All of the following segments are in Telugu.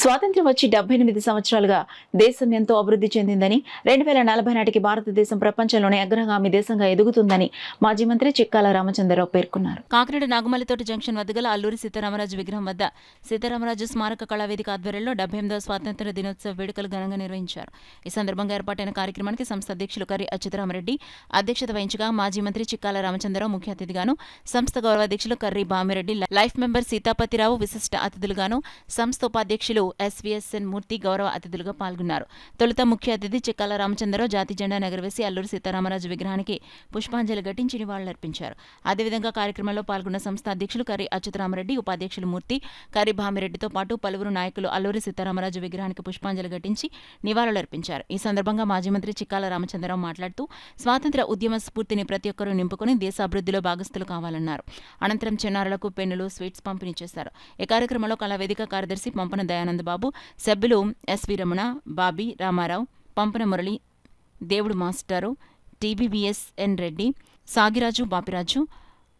స్వాతంత్ర్యం వచ్చి 78 సంవత్సరాలుగా దేశం ఎంతో అభివృద్ధి చెందిందని 2040 నాటికి భారతదేశం ప్రపంచంలోనే అగ్రగామి దేశంగా ఎదుగుతుందని మాజీ మంత్రి చిక్కాల రామచంద్రరావు పేర్కొన్నారు. కాకినాడ నాగమల్లితోటి జంక్షన్ వద్ద గల అల్లూరి సీతారామరాజు విగ్రహం వద్ద సీతారామరాజు స్మారక కళావేదిక ఆధ్వర్యంలో 78వ స్వాతంత్ర్య దినోత్సవ వేడుకలు ఘనంగా నిర్వహించారు. ఈ సందర్భంగా ఏర్పాటైన కార్యక్రమానికి సంస్థ అధ్యక్షులు కర్రి అచ్యుతరామరెడ్డి అధ్యక్షత వహించగా మాజీ మంత్రి చిక్కాల రామచంద్రరావు ముఖ్య అతిథిగాను, సంస్థ గౌరవాధ్యక్షులు కర్రి బామిరెడ్డి, లైఫ్ మెంబర్ సీతాపతిరావు విశిష్ట అతిథులుగాను, సంస్థ ఉపాధ్యక్షులు ఎస్వీఎస్ఎన్ మూర్తి గౌరవ అతిథులుగా పాల్గొన్నారు. తొలుత ముఖ్య అతిథి చిక్కాల రామచంద్రరావు జాతి జెండా ఎగురవేసి అల్లూరి సీతారామరాజు విగ్రహానికి పుష్పాంజలి ఘటించి నివాళులర్పించారు. అదేవిధంగా కార్యక్రమంలో పాల్గొన్న సంస్థ అధ్యక్షులు కర్రి అచ్యుతరామరెడ్డి, ఉపాధ్యక్షులు మూర్తి, కర్రి భామిరెడ్డితో పాటు పలువురు నాయకులు అల్లూరి సీతారామరాజు విగ్రహానికి పుష్పాంజలి ఘటించి నివాళులర్పించారు. ఈ సందర్భంగా మాజీ మంత్రి చిక్కాల రామచంద్రరావు మాట్లాడుతూ స్వాతంత్ర్య ఉద్యమ స్ఫూర్తిని ప్రతి ఒక్కరూ నింపుకుని దేశ అభివృద్ధిలో భాగస్థులు కావాలన్నారు. అనంతరం చిన్నారులకు పెన్నులు, స్వీట్స్ పంపిణీ చేశారు. ఈ కార్యక్రమంలో కళావేదిక కార్యదర్శి పంపన దయానంద బాబు, సభ్యులు ఎస్వి రమణ, బాబీ, రామారావు, పంపన మురళి, దేవుడు మాస్టారు, టీబీవీఎస్ఎన్ రెడ్డి, సాగిరాజు, బాపిరాజు,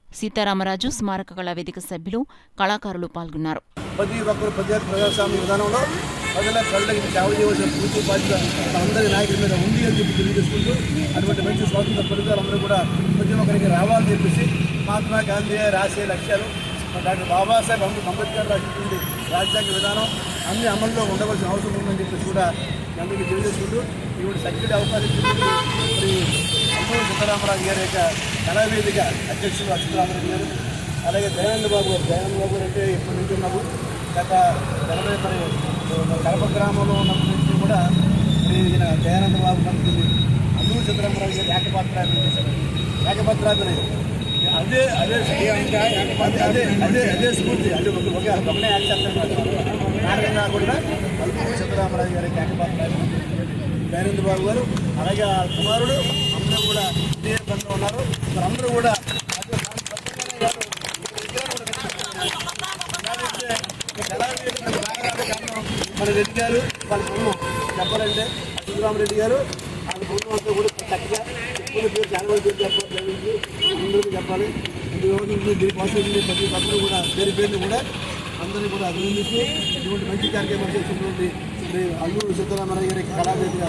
సీతారామరాజు స్మారక కళావేదిక సభ్యులు, కళాకారులు పాల్గొన్నారు. ప్రతి ఒక్కరు ప్రజాస్వామ్య విధానంలో ప్రజల కళ్ళకి సేవ చేయవలసిన పూర్తి బాధ్యత అందరి నాయకుల మీద ఉంది అని చెప్పి తెలియజేసుకుంటూ అటువంటి మంచి స్వాతంత్ర ఫలితాలందరూ కూడా ప్రతి ఒక్కరికి రావాలని చెప్పేసి మహాత్మా గాంధీ రాసే లక్ష్యాలు, డాక్టర్ బాబాసాహెబ్ అంబేద్కర్ రాసినటువంటి రాజ్యాంగ విధానం అన్ని అమల్లో ఉండవలసిన అవసరం ఉందని చెప్పేసి కూడా అందరికీ తెలియజేసుకుంటూ ఇటువంటి చక్కటి అవకాశం మరి అల్లూరి సీతారామరాజు గారి యొక్క కళావేదిక అధ్యక్షులు అచ్యుతరామరెడ్డి గారు, అలాగే దయానంద బాబు గారు అంటే ఇప్పటి నుంచి ఉన్నాము. గత 80 మరి కడప గ్రామంలో ఉన్నప్పటి నుంచి కూడా ఈయన దయానంద బాబు కనుక అల్లూరి సీతారామరాజు గారు ఏకపాత్రాన్ని చేశారు. ఏకపాత్రాన్ని అదే అదే అదే అదే స్ఫూర్తి అది ఒకటే యాక్సెప్ట్ కారణంగా కూడా అల్లూరి సీతారామరాజు గారి ఏకపాత్రాన్ని దయానంద బాబు గారు, అలాగే ఆ కుమారుడు అందరూ కూడా ఇదే పనిలో ఉన్నారు. మరి అందరూ కూడా మన రెడ్డి గారు వాళ్ళ కుటుంబం చెప్పాలంటే అచ్యుతరామరెడ్డి గారు వాళ్ళ కుటుంబం అంతా కూడా చక్కగా చెప్పుకున్న పేరు చాలా మంది పేరు చెప్పాలి, అందరికీ చెప్పాలి. దీనికోసం ప్రతి ఒక్కరు కూడా పేరు కూడా అందరినీ కూడా అభినందిస్తూ ఇటువంటి మంచి కార్యక్రమాలు చేసినటువంటి అల్లూరి సీతారామరాజు గారి కళావేదిక